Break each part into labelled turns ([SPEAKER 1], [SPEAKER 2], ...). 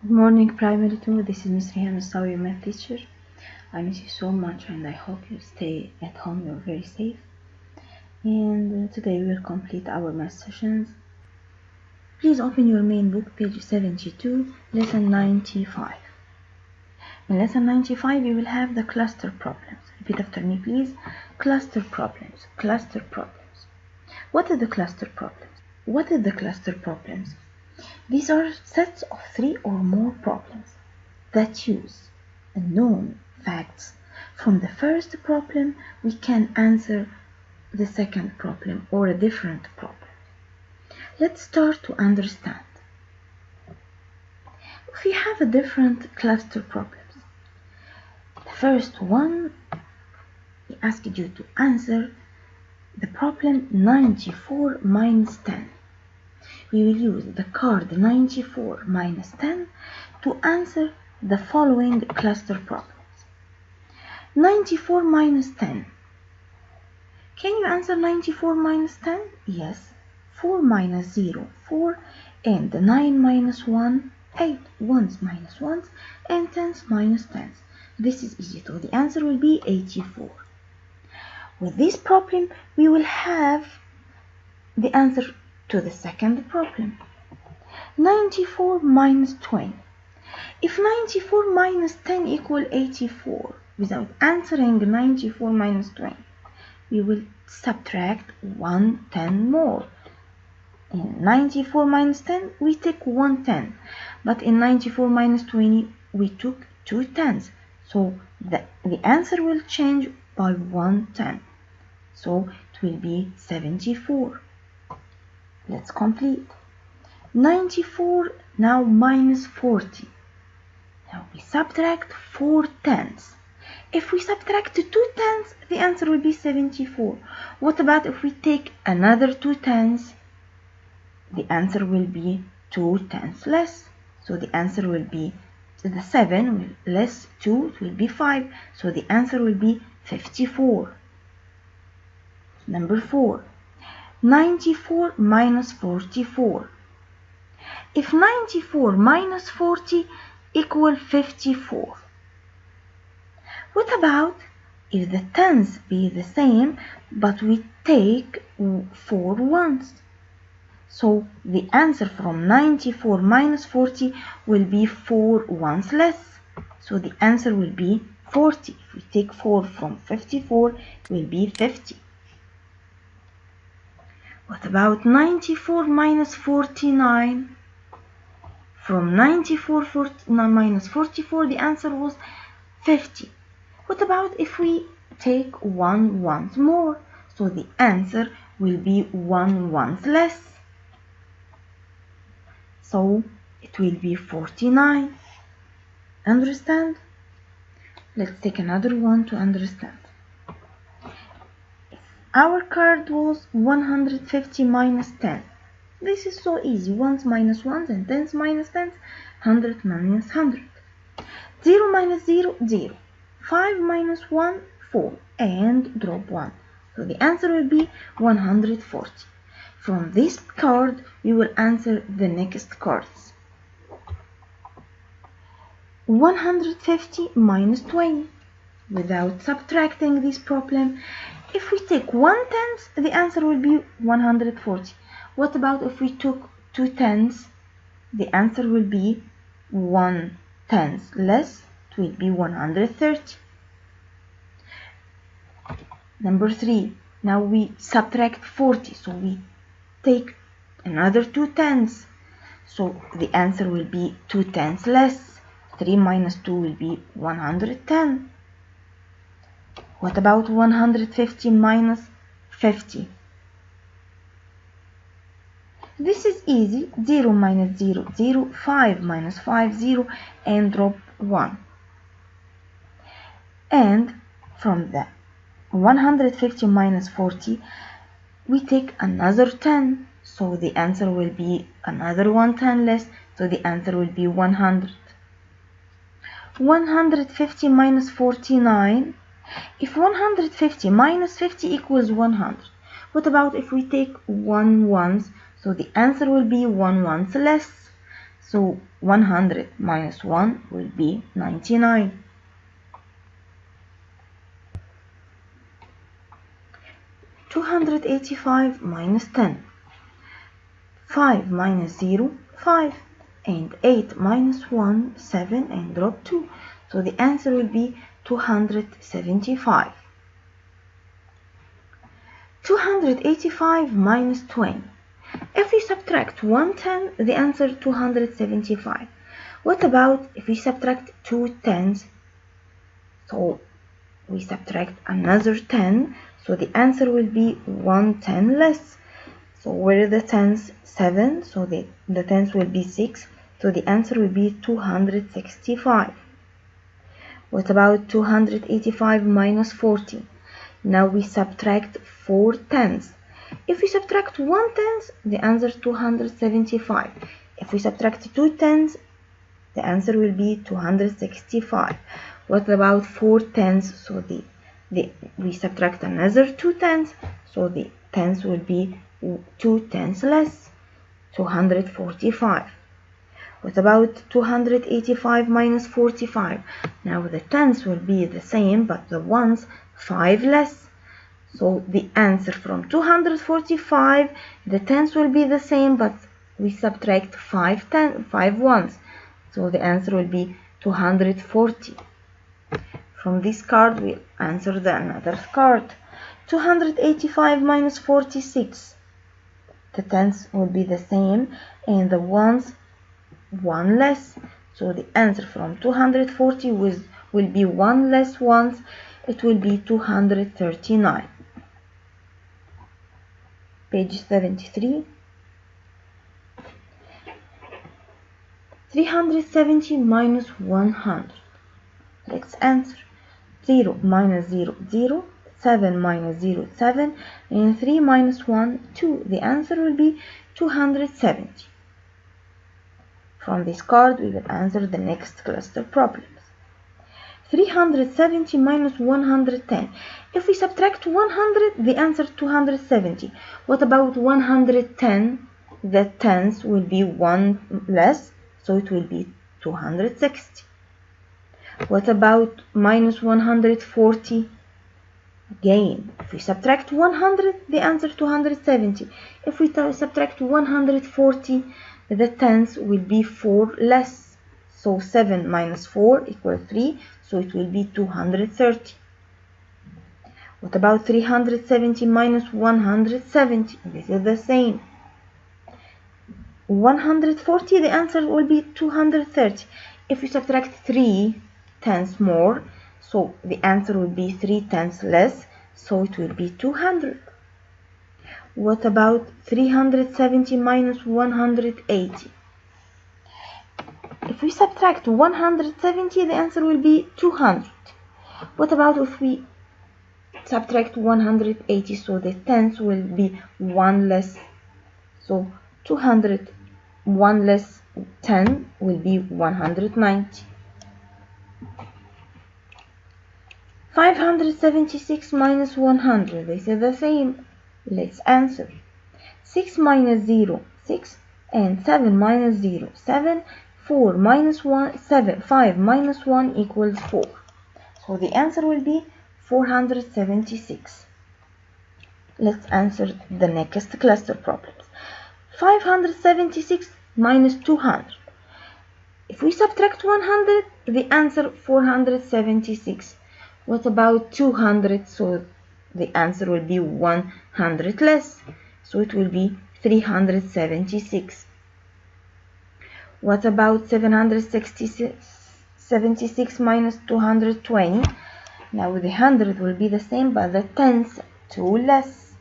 [SPEAKER 1] Good morning, Primary 2. This is Ms. Rihan Mustawi, your math teacher. I miss you so much and I hope you stay at home, you're very safe. And today we will complete our math sessions. Please open your main book, page 72, lesson 95. In lesson 95, you will have the cluster problems. Repeat after me, please. Cluster problems, cluster problems. What are the cluster problems? What are the cluster problems? These are sets of 3 or more problems that use known facts. From the first problem, we can answer the second problem or a different problem. Let's start to understand. If we have a different cluster problems, the first one, we asked you to answer the problem 94 minus 10. We will use the card 94 minus 10 to answer the following cluster problems. 94 minus 10. Can you answer 94 minus 10? Yes. 4 minus 0, 4, and 9 minus 1, 8. 1s minus 1s, and 10s minus 10s. This is easy, so the answer will be 84. With this problem, we will have the answer to the second problem. 94 minus 20. If 94 minus 10 equal 84, without answering 94 minus 20, we will subtract 110 more. In 94 minus 10, we take 110, but in 94 minus 20, we took 2 tens. So the answer will change by 110. So it will be 74. Let's complete. 94 now minus 40. Now we subtract 4 tens. If we subtract 2 tens, the answer will be 74. What about if we take another 2 tens? The answer will be 2 tens less. So the answer will be the 7 less 2, it will be 5. So the answer will be 54. Number 4. 94 minus 44. If 94 minus 40 equal 54. What about if the tens be the same, but we take 4 ones? So the answer from 94 minus 40 will be 4 ones less. So the answer will be 40. If we take 4 from 54, it will be 50. What about 94 minus 49? From 94 minus 44, the answer was 50. What about if we take 1 once more? So the answer will be 1 once less. So it will be 49. Understand? Let's take another one to understand. Our card was 150 minus 10. This is so easy. 1s minus 1s and 10s minus 10s. 100 minus 100. 0 minus 0, 0. 5 minus 1, 4. And drop 1. So the answer will be 140. From this card, we will answer the next cards. 150 minus 20. Without subtracting this problem, if we take 1 tenth, the answer will be 140. What about if we took 2 tenths? The answer will be 1 tenth less. It will be 130. Number 3. Now we subtract 40. So we take another 2 tenths. So the answer will be 2 tenths less. 3 minus 2 will be 110. What about 150 minus 50? This is easy. 0 minus 0, 0. 5 minus 5, 0. And drop 1. And from the 150 minus 40, we take another 10. So the answer will be another 110 less. So the answer will be 100. 150 minus 49. If 150 minus 50 equals 100, what about if we take 1 once? So the answer will be 1 once less. So 100 minus 1 will be 99. 285 minus 10. 5 minus 0, 5. And 8 minus 1, 7, and drop 2. So the answer will be 275. 285 minus 20. If we subtract 110, the answer 275. What about if we subtract 2 tens? So we subtract another 10, so the answer will be 110 less. So where are the tens? 7, so the tens will be 6, so the answer will be 265. What about 285 minus 40? Now we subtract 4 tens. If we subtract 1 tens, the answer is 275. If we subtract 2 tens, the answer will be 265. What about 4 tens? So we subtract another 2 tens, so the tens will be 2 tens less, 245. What about 285 minus 45? Now the tens will be the same, but the ones 5 less. So the answer from 245, the tens will be the same, but we subtract 5 ones. So the answer will be 240. From this card, we'll answer another card. 285 minus 46. The tens will be the same, and the ones 1 less. So the answer from 240 will be 1 less ones. It will be 239. Page 73. 370 minus 100. Let's answer. 0 minus 0, 0. 7 minus 0, 7. And 3 minus 1, 2. The answer will be 270. From this card, we will answer the next cluster problems. 370 minus 110. If we subtract 100, the answer is 270. What about 110? The tens will be 1 less, so it will be 260. What about minus 140? Again, if we subtract 100, the answer is 270. If we subtract 140, the tens will be 4 less. So 7 minus 4 equals 3, so it will be 230. What about 370 minus 170? This is the same. 140, the answer will be 230. If we subtract 3 tens more, so the answer will be 3 tens less, so it will be 200. What about 370 minus 180? If we subtract 170, the answer will be 200. What about if we subtract 180? So the tens will be 1 less. So 200, 1 less 10 will be 190. 576 minus 100. This is the same. Let's answer. 6 minus 0, 6. And 7 minus 0, 7. 4 minus 1, 7. 5 minus 1 equals 4. So the answer will be 476. Let's answer the next cluster problems. 576 minus 200. If we subtract 100, the answer 476. What about 200? So the answer will be 100 less. So it will be 376. What about 776 minus 220? Now the 100 will be the same, but the tens 2 less.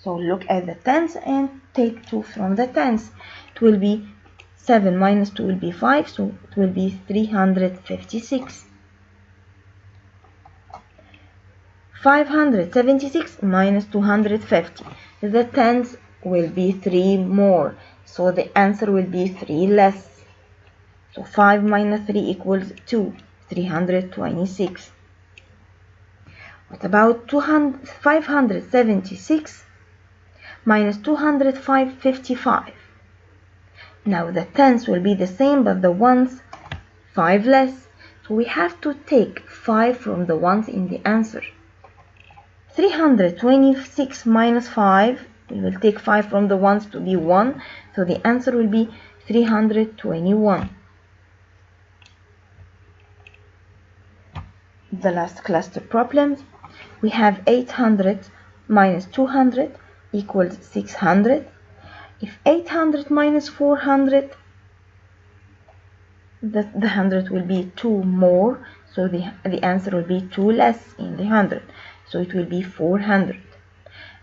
[SPEAKER 1] So look at the tens and take 2 from the tens. It will be 7 minus 2 will be 5, so it will be 356. 576 minus 250. The tens will be 3 more, so the answer will be 3 less. So 5 minus 3 equals 2, 326. What about 576 minus 255? Now the tens will be the same, but the ones 5 less. So we have to take 5 from the ones in the answer. 326 minus 5, we will take 5 from the ones to be 1. So the answer will be 321. The last cluster problems. We have 800 minus 200 equals 600. If 800 minus 400, the 100 will be 2 more, so the answer will be 2 less in the 100, so it will be 400.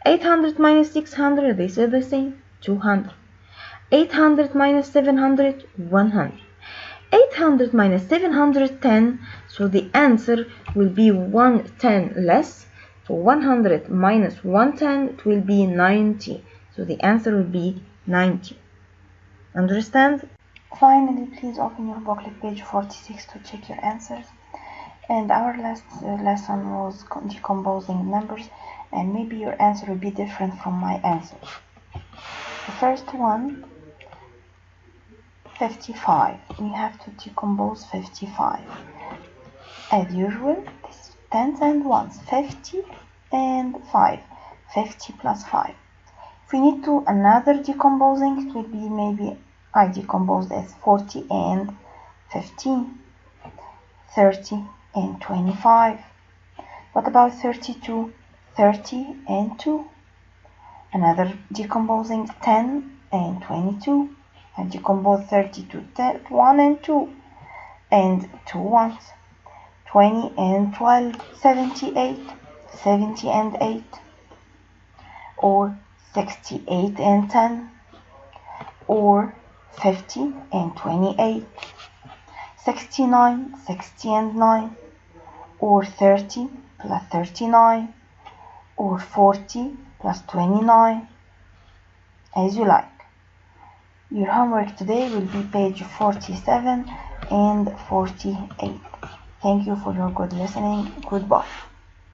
[SPEAKER 1] 800 minus 600, they say the same, 200. 800 minus 700, 100. 800 minus 710, so the answer will be 110 less, so 100 minus 110, it will be 90, so the answer will be 90. Understand? Finally, please open your booklet page 46 to check your answers. And our last lesson was decomposing numbers, and maybe your answer will be different from my answer. The first one, 55. We have to decompose 55. As usual, this tens and ones, 50 and 5. 50 plus 5. If we need to another decomposing, it will be maybe I decomposed as 40 and 15, 30 and 25. What about 32? 30 and 2. Another decomposing 10 and 22. I decompose 30 to 1 and 2 and 2 ones. 20 and 12, 78, 70 and 8, or 68 and 10, or 50 and 28, 69, 60 and 9, or 30 plus 39, or 40 plus 29, as you like. Your homework today will be page 47 and 48. Thank you for your good listening. Goodbye.